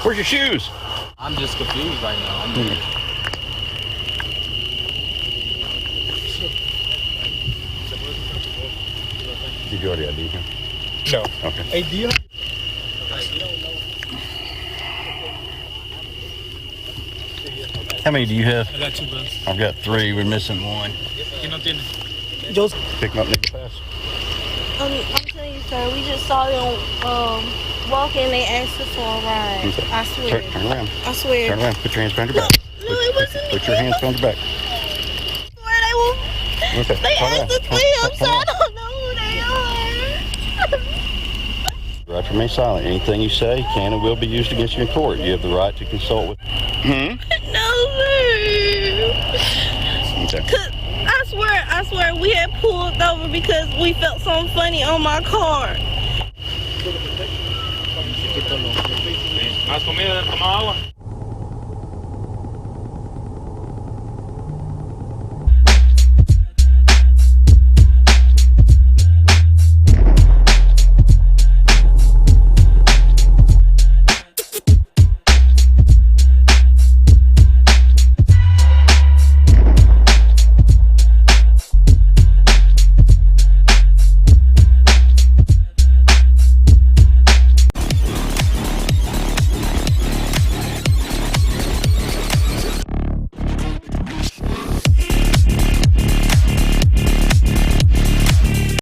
Where's your shoes? I'm just confused right now. Did you already ID him? No. Okay. Hey, do you? How many do you have? I got 2 bucks. I've got 3. We're missing 1. You know, tiene. Pick them up, nigga, fast. I'm telling you, sir, we just saw them walking. They asked us for a ride. Okay. I swear. Turn around. I swear. Turn around. Put your hands behind your back. No, it wasn't Put your hands behind your back. I swear they were. Okay. They Turn asked around. us for him, so I don't know who they are. Right to remain silent. Anything you say can and will be used against you in court. You have the right to consult with. No, sir. Okay. I swear, we had pulled over because we felt something funny on my car. ¿Más comida? ¿Tomado agua?